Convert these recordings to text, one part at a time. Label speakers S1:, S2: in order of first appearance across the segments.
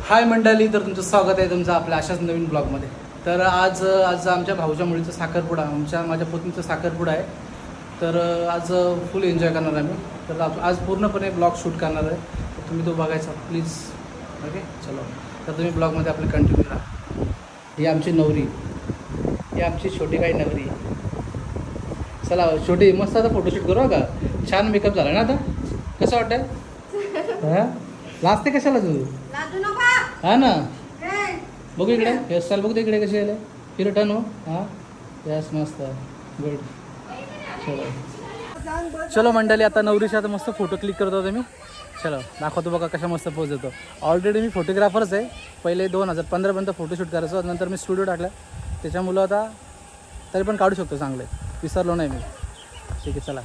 S1: हाय मंडळी, तर तुमचं स्वागत आहे तुमचं आपल्या अशाच नवीन ब्लॉगमध्ये. तर आज आमच्या भाऊच्या मुलीचा साखरपुडा, माझ्या पत्नीचा साखरपुडा आहे. तर आज फुल एन्जॉय करणार आहे मी. तर आज पूर्णपणे ब्लॉग शूट करणार आहे, तर तुम्ही तो बघायचा प्लीज. ओके चलो, तर तुम्ही ब्लॉगमध्ये आपले कंटिन्यू राहा. ही आमची नवरी, ही आमची छोटी काही नवरी. चला छोटी मस्त आता फोटोशूट करू का. छान मेकअप झाला ना आता, कसं वाटतंय? हां लाजते कशाला तू? हा ना, बघू इकडे हेअरस्टाईल बघू इकडे कशी आले. फिर टर्न हो. हां यस मस्त गुड. चलो चलो मंडळी, आता नवरीशी आता मस्त फोटो क्लिक करत होतो मी. चलो दाखवतो बघा कशा मस्त पोज येतो. ऑलरेडी मी फोटोग्राफरच आहे. पहिले 2015पर्यंत फोटोशूट करायचो, नंतर मी स्टुडिओ टाकला. त्याच्यामुळं आता तरी पण काढू शकतो चांगले, विसरलो नाही मी. ठीक आहे चला.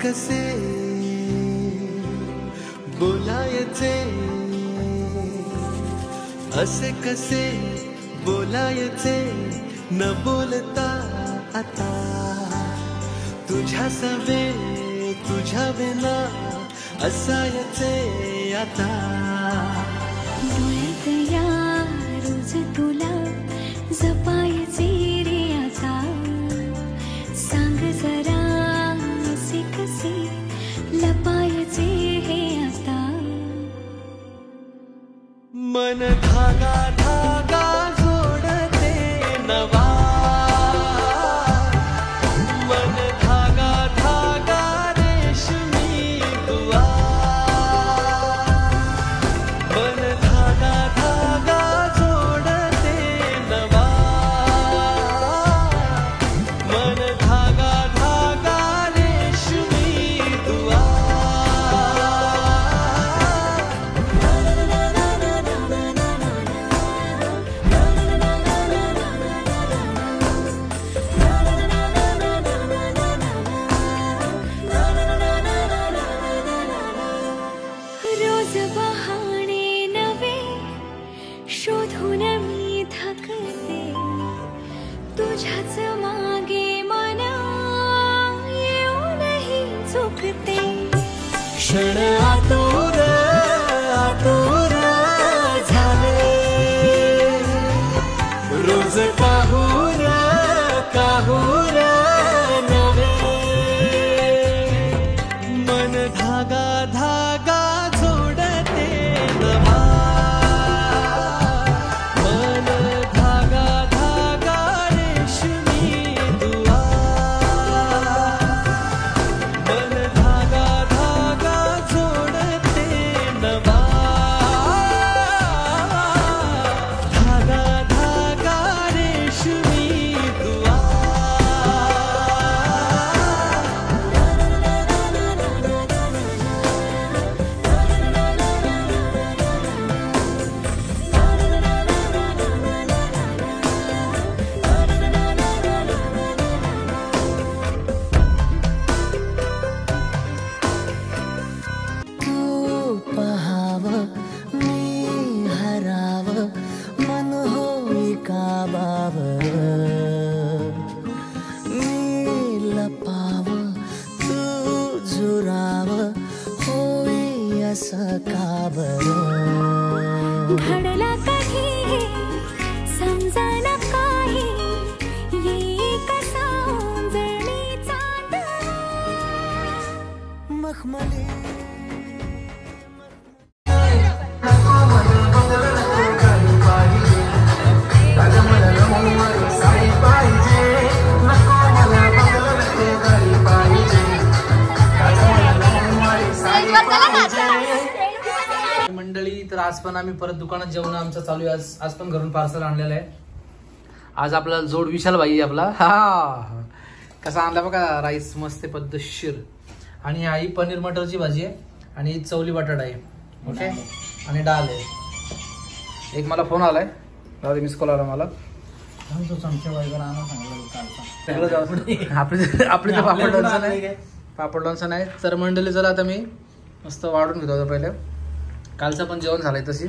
S2: कसे बोलायचे, असे कसे बोलायचे न बोलता आता. तुझ्या सवे तुझ्या विना असायचे आता.
S3: डोळ्यात या रोज तुला जपायचे रे आता. सांग जरा कसे लपायचे हे आता.
S2: मन धागा धागा जोडते नवा. मन धागा धागा रेशमी दुआ. मन धागा धागा जोडते नवा. मन धागा धागा
S3: तुझ्याच मागे मन येऊनही चुकते.
S2: क्षण आतुर आतुर झाले, रोज काहूर काहूर नवे. मन धागा धागा जोडते
S3: घडला कधी समजना काही ये कसा उजळणी चांद
S2: मखमली
S1: मंडळी, तर आज पण आम्ही परत दुकानात जेवण आमचं चालू आहे. आज पण घरून पार्सल आणलेलं आहे. आज आपला जोड विशाल भाई आहे आपला. हा कसा आणला बघा, राईस मस्त पद्धतशीर. आणि आई पनीर मटरची भाजी आहे आणि चवली बटाटा आहे. ओके, आणि डाळ आहे. एक मला फोन आलाय, मिस कॉल आला मला. आपले तर पापड लोणचं नाही, पापड लोणचं नाही. तर मंडळी जरा आता मी मस्त वाढून घेतो आता पहिले. कालचं पण जेवण झालंय तशी.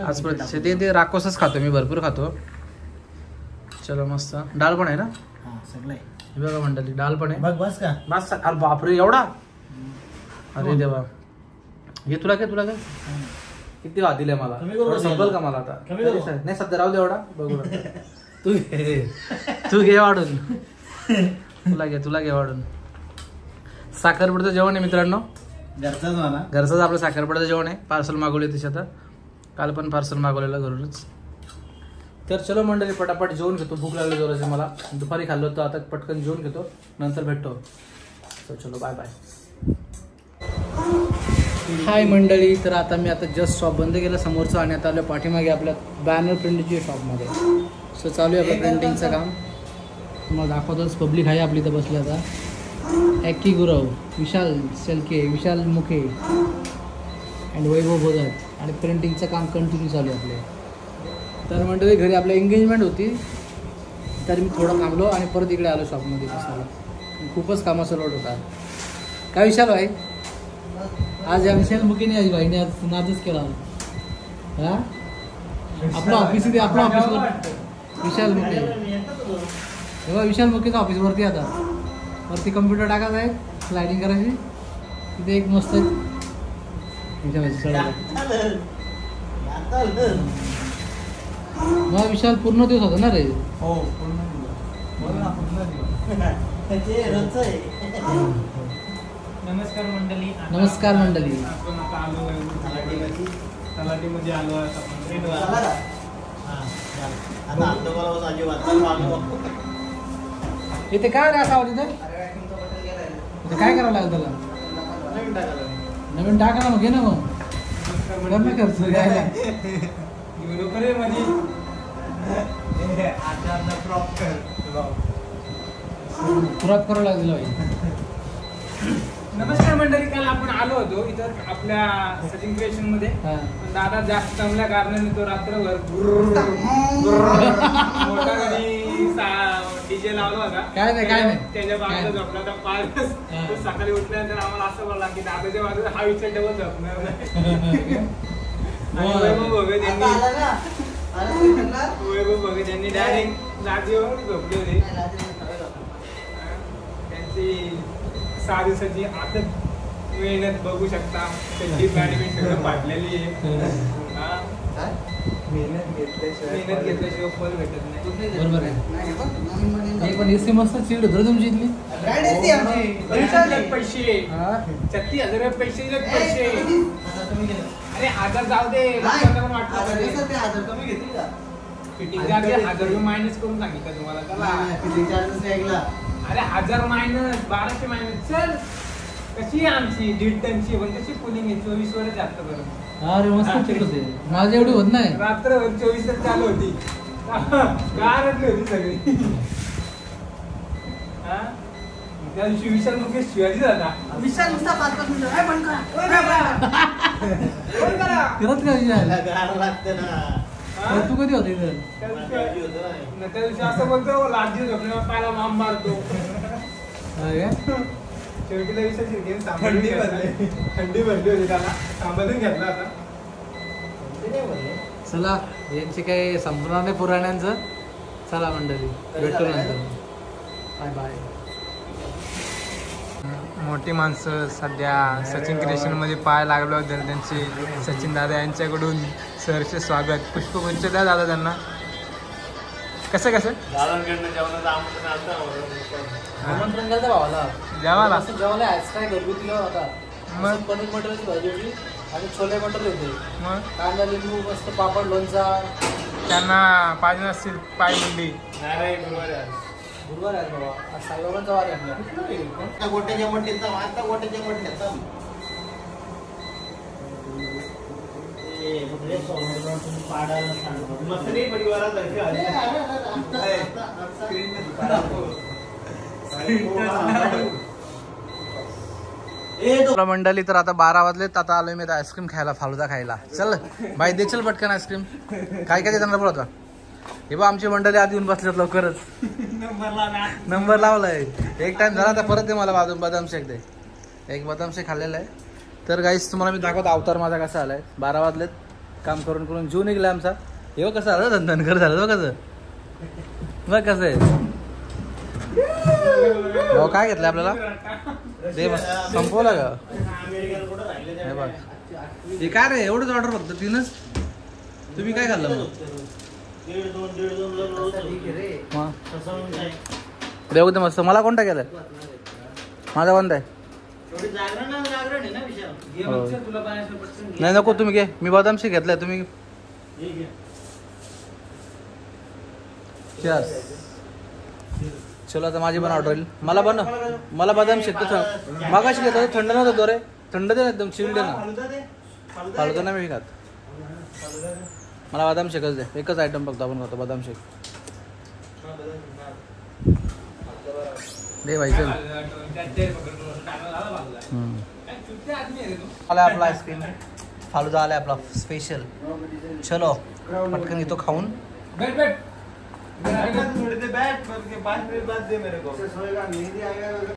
S1: आज ते राकोसच खातो मी, भरपूर खातो. चलो मस्त. डाळ पण आहे ना बघा मंडळी, डाळ पण आहे. बस का बस. अरे बापरे एवढा, अरे देवा. हे तुला काय किती वाद दिले मला, संपल का मला आता? नाही सध्या राहू दे एवढा, बघू. तू घे वाढून, तुला घे वाढून. साखरपुड्याचं जेवण आहे मित्रांनो, घरचंच आपलं साखरपुड्याचं जेवण आहे. पार्सल मागवले तसे, आता काल पण पार्सल मागवलेलं घरूनच. तर चलो मंडळी, पटापट जेवण घेतो. भूक लागली जोराची मला, दुपारी खाल्लं होतं. आता पटकन जेवण घेतो, नंतर भेटतो. तर चलो बाय बाय. हाय मंडळी, तर आता मी जस्ट शॉप बंद केलं समोरचं आणि आता आलं पाठीमागे आपल्या बॅनर प्रिंटची शॉपमध्ये. सो चालू आहे आपलं प्रिंटिंगचं काम. मग दाखवतोच. पब्लिक आहे आपली इथं बसली. आता ॲक्की गुरव, विशाल शेलके, विशाल मुखे अँड वैभव भोजत, आणि प्रिंटिंगचं काम कंटिन्यू चालू आहे आपले. तर मंडळी घरी आपल्या एंगेजमेंट होती, तर मी थोडं थांबलो आणि परत इकडे आलो शॉपमध्ये बसायला. खूपच कामाचा लोड होता. काय विशाल भाई, आज या विशाल मुखेने आज भाईने आज नादच केला. हां, आपलं ऑफिस इथे, आपलं ऑफिसवर विशाल मुखे. तेव्हा विशाल मुखेचं ऑफिसवरती आता वरती कम्प्युटर टाकायचा आहे, स्लायडिंग करायची. तिथे एक मस्त मग विशाल पूर्ण दिवस होता ना रे. हो पूर्ण
S4: नमस्कार मंडळी.
S1: नमस्कार मंडळी.
S4: आपण आता आलो तलाठीमध्ये आलो.
S1: इथे काय रे असावं तिथे काय करावं लागेल त्याला? नवीन टाका ना, मग घे ना. मग कमी खर्च पुरात करावं लागेल भाई.
S4: नमस्कार मंडळी, काल आपण आलो होतो इथं आपल्या सचिन क्रिएशन मध्ये. दादा जास्त जमल्या कारणाने तो रात्रभर मोठा घरी डीजे लावला होता.
S1: काय नाही
S4: त्याच्या बाजूला झोपला होता. पाच सकाळी उठल्यानंतर आम्हाला असं बोलला की दादाच्या बाजूला हा विचार डबल झोपणार नाही. वैभव भगत यांनी डायरेक्ट जागेवर झोपले होते. त्यांची 6 दिवसाची आदत मेहनत बघू शकता. त्यांची बॅडमिंटन सगळं पाडलेली आहे. मेहनत घेतल्याशिवाय फल भेटत नाही.
S1: बरोबर आहे. पण एसी मस्त सीट होतं तुमची इथली.
S4: पैसे 36,000 पैसे पैसे. अरे 1000 जाऊ दे, पण वाटलं कमी घेतील का? फिटिंग चार्ज 1000 रुपये मायनस करून सांगितलं तुम्हाला. त्याला अरे 1000 मायनस 1200 मायनस. चल कशी आहे आमची 1.5 टनची, पण कशी पुलिंग आहे 24 वर जास्त करून.
S1: अरे मस्त ठीक होते. माझं एवढी होत नाही.
S4: रात्रभर 24 तास चालू होती. गारटली होती सगळी. त्या दिवशी विशाल मुकेश शिवाजी जाता. विशाल नुसता 5-5 मिनिटं
S1: करत का तू कधी होते इथं?
S4: त्या दिवशी असं बोलतो लाजी झोपल्यावर पायाला माम मारतो. शेवटी त्या विषय थंडी भरली होती, त्याला सांभाळून घेतला आता.
S1: चला, यांचे काही संपणार नाही पुराण्यांचं. चला मंडळी, भेटतो नंतर. Bye bye.
S4: मोठी माणसं सध्या सचिन क्रिएशनमध्ये पाय लागलो होते त्यांचे सचिन दादा यांच्याकडून सहर्ष स्वागत पुष्पगुच्छ द्या दादा त्यांना. कसं
S1: आमंत्रण केलं भावाला
S4: जेवायला
S1: जेवायला काय घरगुती होता.
S4: मग
S1: पनीर मटरची भाजी होती आणि छोले मटर होते.
S4: मग
S1: कांदा लिंबू मस्त पापड लोणचा.
S4: त्यांना पाहिजे नसतील पाय मुंडी.
S1: गुरुवार आहे बाबा, आज साईबाबांचा वार आहे आपल्या.
S5: गोट्याच्या मटणीचा आता गोट्याच्या मटणीचा
S1: मंडळी तर आता 12 वाजलेत. आता आलोय मी आईस्क्रीम खायला, फालुदा खायला. चल बाई दे चल पटकन आईस्क्रीम. काय काय देणार बोल आता. हे बा आमची मंडळी आधी येऊन बसलेत लवकरच. नंबर लावलाय. एक टाइम झाला तर परत दे मला बदाम शेक दे. एक बदाम शेक खाल्लेला आहे. तर गाईस तुम्हाला मी दाखवतो अवतार माझा कसा आलाय. 12 वाजलेत, काम करून करून जीव निघलाय आमचा. हे बघ कसं आलं, धनकर झालं बघ कसं. बघ कसं आहे भाऊ. काय घेतलं आपल्याला दे बस, संपवलं का. हे बघ हे काय रे, एवढंच ऑर्डर फक्त 3च. तुम्ही काय खाल्लं मग. देऊ दे मस्त. मला कोणता केलाय, माझा कोणता आहे. नाही नको तुम्ही घे, मी बदाम शेक घेतलाय तुम्ही. चलो आता माझी पण ऑर्डर होईल. मला बदाम शेक तर मागाशी घेतो, थंड नव्हतं तो रे. थंड दे ना एकदम, चिल दे ना. फालुदा नाही मी खात, मला बदाम शेकच दे. एकच आयटम फक्त आपण खातो, बदाम शेक दे भाई. चल आला आपला आईस्क्रीम, फालुदा आलाय आपला स्पेशल. चलो पटकन येतो खाऊन.
S5: थोड़ी देर बैठ, बाद दे मेरे को.